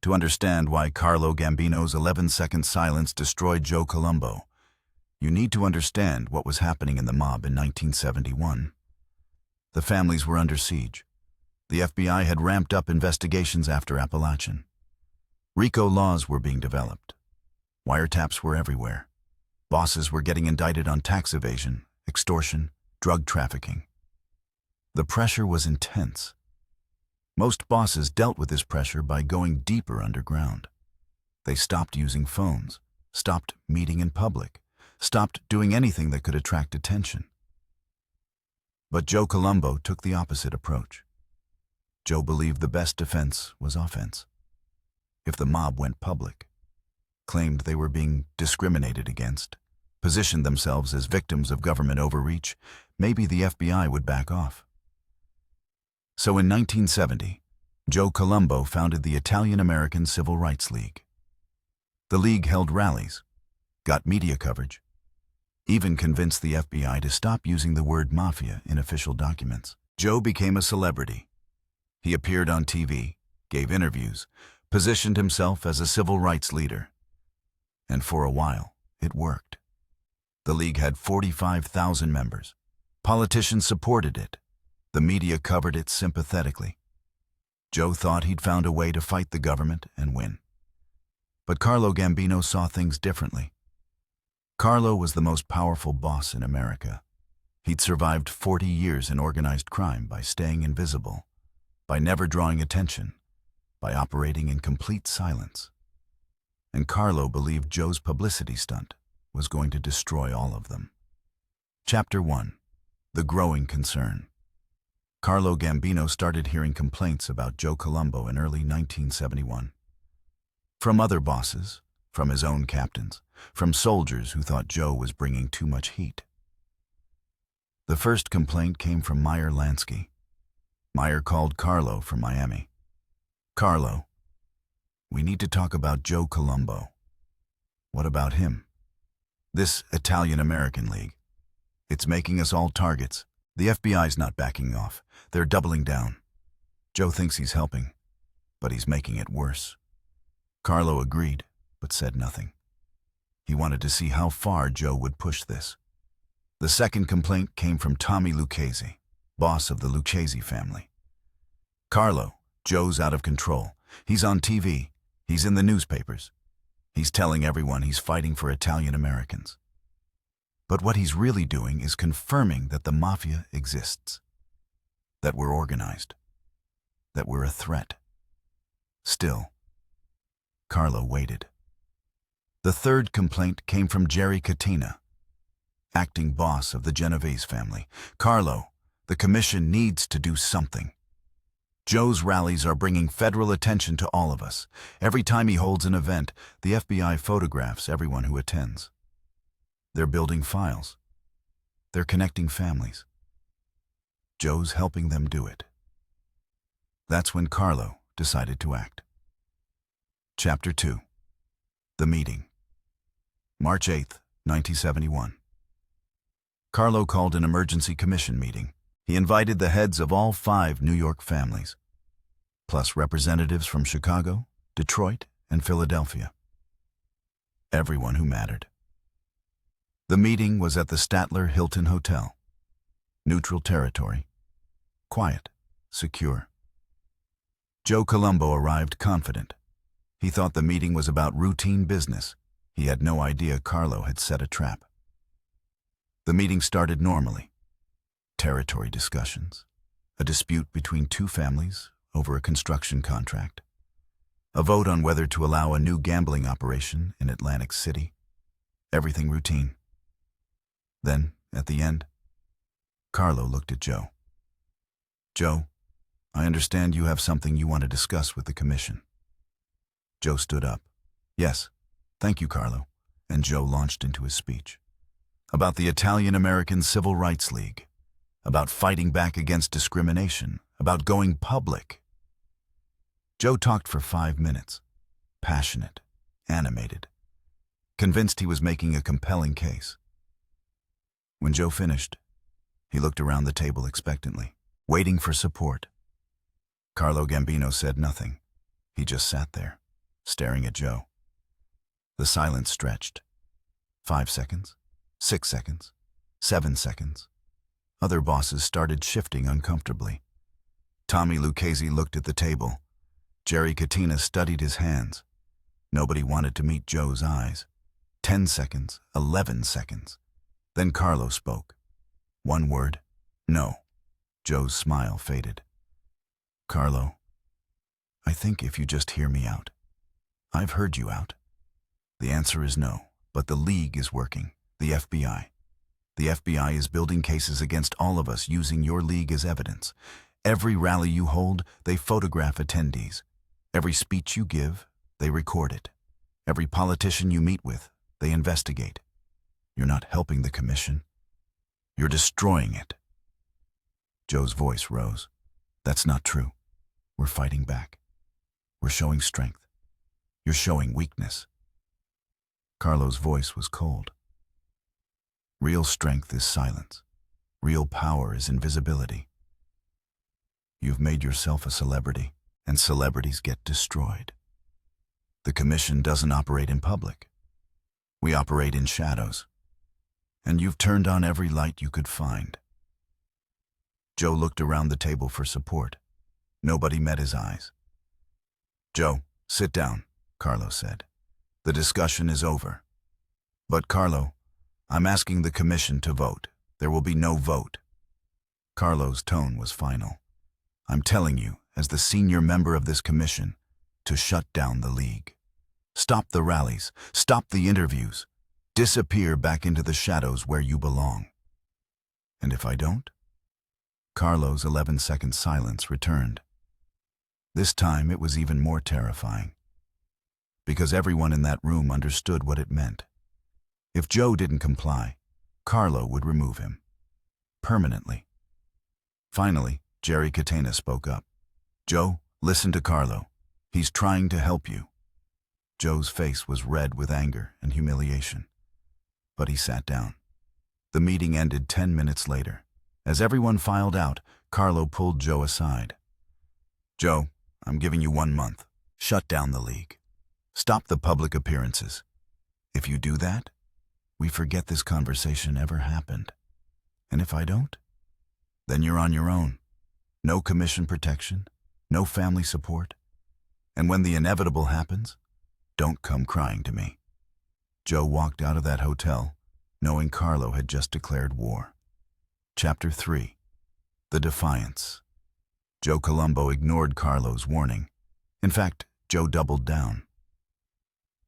to understand why Carlo Gambino's 11-second silence destroyed Joe Colombo, you need to understand what was happening in the mob in 1971. The families were under siege. The FBI had ramped up investigations after Appalachian. RICO laws were being developed. Wiretaps were everywhere. Bosses were getting indicted on tax evasion, extortion, drug trafficking. The pressure was intense. Most bosses dealt with this pressure by going deeper underground. They stopped using phones, stopped meeting in public, stopped doing anything that could attract attention. But Joe Colombo took the opposite approach. Joe believed the best defense was offense. If the mob went public, claimed they were being discriminated against, positioned themselves as victims of government overreach, maybe the FBI would back off. So in 1970, Joe Colombo founded the Italian-American Civil Rights League. The league held rallies, got media coverage, even convinced the FBI to stop using the word mafia in official documents. Joe became a celebrity. He appeared on TV, gave interviews, positioned himself as a civil rights leader. And for a while, it worked. The league had 45,000 members. Politicians supported it. The media covered it sympathetically. Joe thought he'd found a way to fight the government and win. But Carlo Gambino saw things differently. Carlo was the most powerful boss in America. He'd survived 40 years in organized crime by staying invisible, by never drawing attention, by operating in complete silence. And Carlo believed Joe's publicity stunt was going to destroy all of them. Chapter 1. The Growing Concern. Carlo Gambino started hearing complaints about Joe Colombo in early 1971. From other bosses, from his own captains, from soldiers who thought Joe was bringing too much heat. The first complaint came from Meyer Lansky. Meyer called Carlo from Miami. "Carlo, we need to talk about Joe Colombo." "What about him?" "This Italian-American League. It's making us all targets. The FBI's not backing off. They're doubling down. Joe thinks he's helping, but he's making it worse." Carlo agreed, but said nothing. He wanted to see how far Joe would push this. The second complaint came from Tommy Lucchese, boss of the Lucchese family. "Carlo, Joe's out of control. He's on TV. He's in the newspapers. He's telling everyone he's fighting for Italian Americans. But what he's really doing is confirming that the mafia exists, that we're organized, that we're a threat." Still, Carlo waited. The third complaint came from Jerry Catena, acting boss of the Genovese family. "Carlo, the commission needs to do something. Joe's rallies are bringing federal attention to all of us. Every time he holds an event, the FBI photographs everyone who attends. They're building files. They're connecting families. Joe's helping them do it." That's when Carlo decided to act. Chapter 2. The Meeting. March 8, 1971. Carlo called an emergency commission meeting. He invited the heads of all 5 New York families, plus representatives from Chicago, Detroit, and Philadelphia. Everyone who mattered. The meeting was at the Statler Hilton Hotel. Neutral territory. Quiet, secure. Joe Colombo arrived confident. He thought the meeting was about routine business. He had no idea Carlo had set a trap. The meeting started normally. Territory discussions. A dispute between 2 families over a construction contract. A vote on whether to allow a new gambling operation in Atlantic City. Everything routine. Then, at the end, Carlo looked at Joe. "Joe, I understand you have something you want to discuss with the commission." Joe stood up. "Yes, thank you, Carlo." And Joe launched into his speech. About the Italian-American Civil Rights League. About fighting back against discrimination. About going public. Joe talked for 5 minutes. Passionate, animated. Convinced he was making a compelling case. When Joe finished, he looked around the table expectantly, waiting for support. Carlo Gambino said nothing. He just sat there, staring at Joe. The silence stretched. 5 seconds, 6 seconds, 7 seconds. Other bosses started shifting uncomfortably. Tommy Lucchese looked at the table. Jerry Katina studied his hands. Nobody wanted to meet Joe's eyes. 10 seconds, 11 seconds. Then Carlo spoke. One word, no. Joe's smile faded. Carlo, I think if you just hear me out. I've heard you out. The answer is no, but the League is working, the FBI. The FBI is building cases against all of us using your League as evidence. Every rally you hold, they photograph attendees. Every speech you give, they record it. Every politician you meet with, they investigate. You're not helping the commission. You're destroying it. Joe's voice rose. That's not true. We're fighting back. We're showing strength. You're showing weakness. Carlo's voice was cold. Real strength is silence. Real power is invisibility. You've made yourself a celebrity, and celebrities get destroyed. The commission doesn't operate in public. We operate in shadows. And you've turned on every light you could find. Joe looked around the table for support. Nobody met his eyes. Joe, sit down, Carlo said. The discussion is over. But Carlo, I'm asking the commission to vote. There will be no vote. Carlo's tone was final. I'm telling you, as the senior member of this commission, to shut down the League. Stop the rallies. Stop the interviews. Disappear back into the shadows where you belong. And if I don't? Carlo's 11-second silence returned. This time it was even more terrifying. Because everyone in that room understood what it meant. If Joe didn't comply, Carlo would remove him. Permanently. Finally, Jerry Katina spoke up. Joe, listen to Carlo. He's trying to help you. Joe's face was red with anger and humiliation. But he sat down. The meeting ended 10 minutes later. As everyone filed out, Carlo pulled Joe aside. Joe, I'm giving you 1 month. Shut down the League. Stop the public appearances. If you do that, we forget this conversation ever happened. And if I don't, then you're on your own. No commission protection, no family support. And when the inevitable happens, don't come crying to me. Joe walked out of that hotel, knowing Carlo had just declared war. Chapter 3. The Defiance. Joe Colombo ignored Carlo's warning. In fact, Joe doubled down.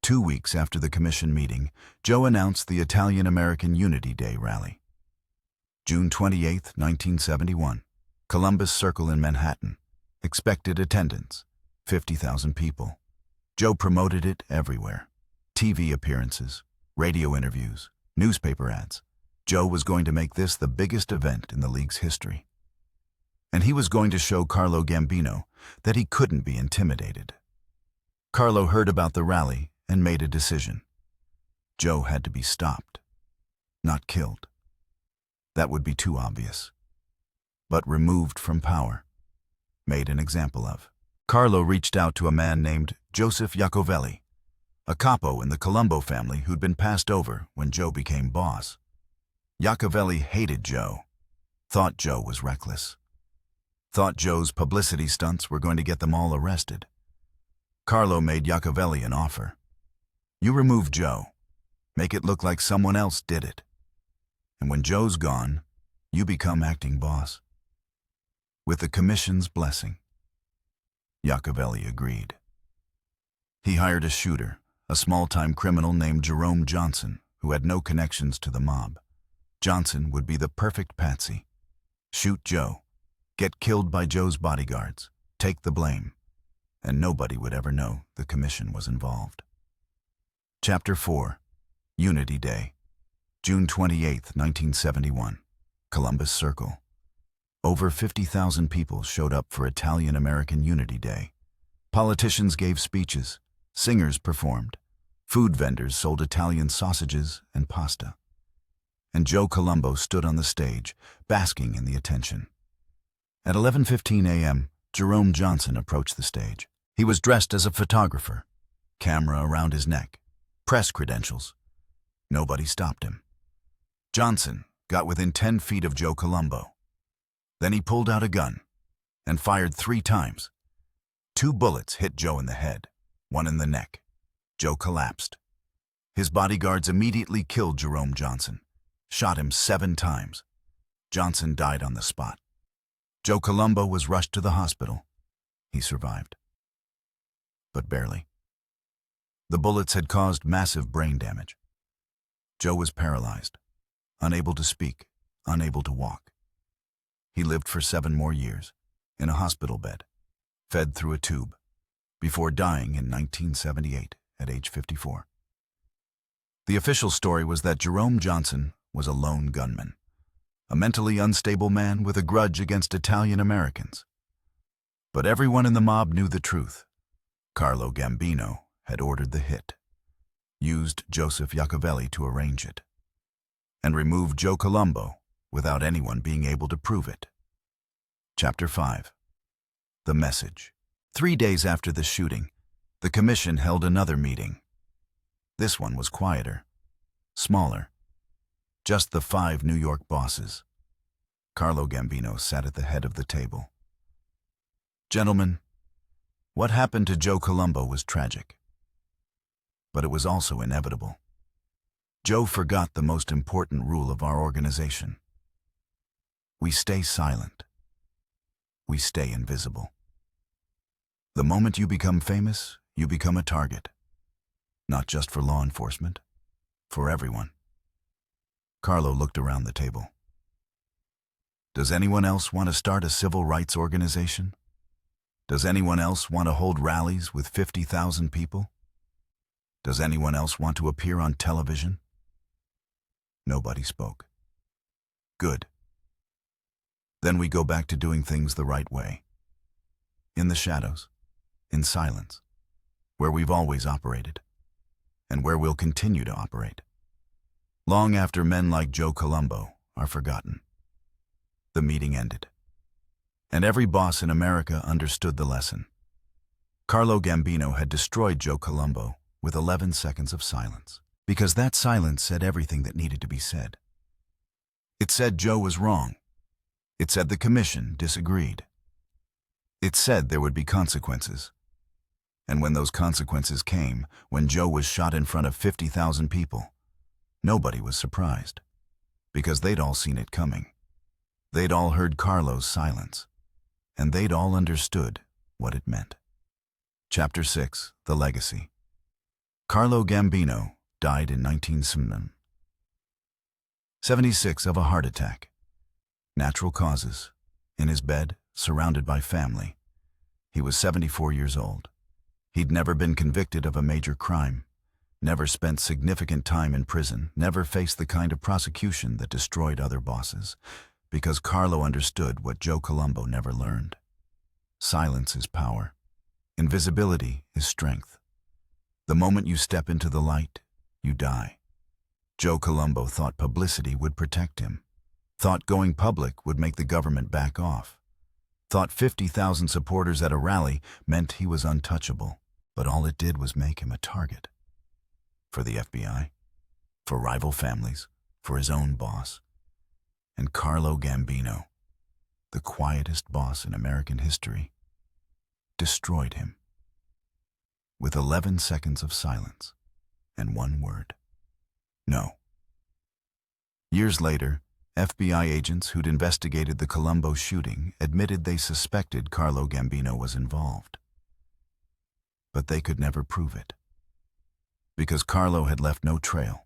2 weeks after the commission meeting, Joe announced the Italian-American Unity Day rally. June 28, 1971, Columbus Circle in Manhattan. Expected attendance, 50,000 people. Joe promoted it everywhere. TV appearances, radio interviews, newspaper ads. Joe was going to make this the biggest event in the League's history. And he was going to show Carlo Gambino that he couldn't be intimidated. Carlo heard about the rally and made a decision. Joe had to be stopped, not killed. That would be too obvious. But removed from power, made an example of. Carlo reached out to a man named Joseph Iacovelli, a capo in the Colombo family who'd been passed over when Joe became boss. Iacovelli hated Joe, thought Joe was reckless, thought Joe's publicity stunts were going to get them all arrested. Carlo made Iacovelli an offer. You remove Joe, make it look like someone else did it. And when Joe's gone, you become acting boss. With the commission's blessing. Iacovelli agreed. He hired a shooter, a small-time criminal named Jerome Johnson, who had no connections to the mob. Johnson would be the perfect patsy. Shoot Joe, get killed by Joe's bodyguards, take the blame, and nobody would ever know the commission was involved. Chapter 4. Unity Day. June 28, 1971. Columbus Circle. Over 50,000 people showed up for Italian-American Unity Day. Politicians gave speeches, singers performed, food vendors sold Italian sausages and pasta. And Joe Colombo stood on the stage, basking in the attention. At 11:15 a.m., Jerome Johnson approached the stage. He was dressed as a photographer. camera around his neck, press credentials. Nobody stopped him. Johnson got within 10 feet of Joe Colombo. Then he pulled out a gun and fired 3 times. 2 bullets hit Joe in the head, 1 in the neck. Joe collapsed. His bodyguards immediately killed Jerome Johnson, shot him 7 times. Johnson died on the spot. Joe Colombo was rushed to the hospital. He survived. But barely. The bullets had caused massive brain damage. Joe was paralyzed, unable to speak, unable to walk. He lived for 7 more years, in a hospital bed, fed through a tube, before dying in 1978 at age 54. The official story was that Jerome Johnson was a lone gunman, a mentally unstable man with a grudge against Italian Americans. But everyone in the mob knew the truth. Carlo Gambino had ordered the hit, used Joseph Iacovelli to arrange it, and removed Joe Colombo without anyone being able to prove it. Chapter 5. The Message. 3 days after the shooting, the commission held another meeting. This one was quieter, smaller. Just the 5 New York bosses. Carlo Gambino sat at the head of the table. Gentlemen, what happened to Joe Colombo was tragic. But it was also inevitable. Joe forgot the most important rule of our organization. We stay silent. We stay invisible. The moment you become famous, you become a target. Not just for law enforcement, for everyone. Carlo looked around the table. Does anyone else want to start a civil rights organization? Does anyone else want to hold rallies with 50,000 people? Does anyone else want to appear on television? Nobody spoke. Good. Then we go back to doing things the right way. In the shadows, in silence, where we've always operated, and where we'll continue to operate. Long after men like Joe Colombo are forgotten. The meeting ended. And every boss in America understood the lesson. Carlo Gambino had destroyed Joe Colombo with 11 seconds of silence, because that silence said everything that needed to be said. It said Joe was wrong. It said the commission disagreed. It said there would be consequences. And when those consequences came, when Joe was shot in front of 50,000 people, nobody was surprised, because they'd all seen it coming. They'd all heard Carlo's silence, and they'd all understood what it meant. Chapter 6. The Legacy. Carlo Gambino died in 1976 of a heart attack. Natural causes. In his bed, surrounded by family. He was 74 years old. He'd never been convicted of a major crime, never spent significant time in prison, never faced the kind of prosecution that destroyed other bosses, because Carlo understood what Joe Colombo never learned. Silence is power. Invisibility is strength. The moment you step into the light, you die. Joe Colombo thought publicity would protect him, thought going public would make the government back off, thought 50,000 supporters at a rally meant he was untouchable, but all it did was make him a target. For the FBI, for rival families, for his own boss. And Carlo Gambino, the quietest boss in American history, destroyed him. With 11 seconds of silence and 1 word. No. Years later, FBI agents who'd investigated the Colombo shooting admitted they suspected Carlo Gambino was involved. But they could never prove it. Because Carlo had left no trail,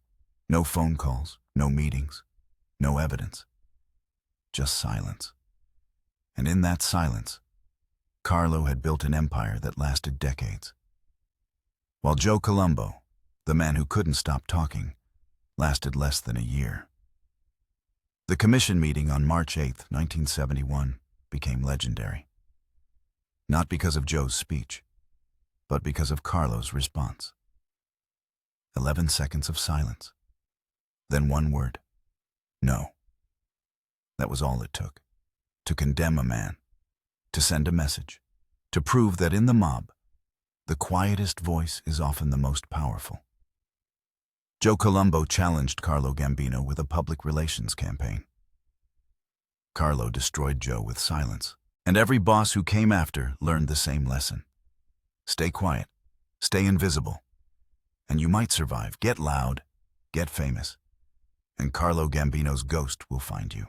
no phone calls, no meetings, no evidence. Just silence. And in that silence, Carlo had built an empire that lasted decades. While Joe Colombo, the man who couldn't stop talking, lasted less than a year. The commission meeting on March 8, 1971, became legendary. Not because of Joe's speech, but because of Carlo's response. 11 seconds of silence. Then 1 word. No. That was all it took. To condemn a man. To send a message. To prove that in the mob, The quietest voice is often the most powerful. Joe Colombo challenged Carlo Gambino with a public relations campaign. Carlo destroyed Joe with silence, and every boss who came after learned the same lesson. Stay quiet, stay invisible, and you might survive. Get loud, get famous, and Carlo Gambino's ghost will find you.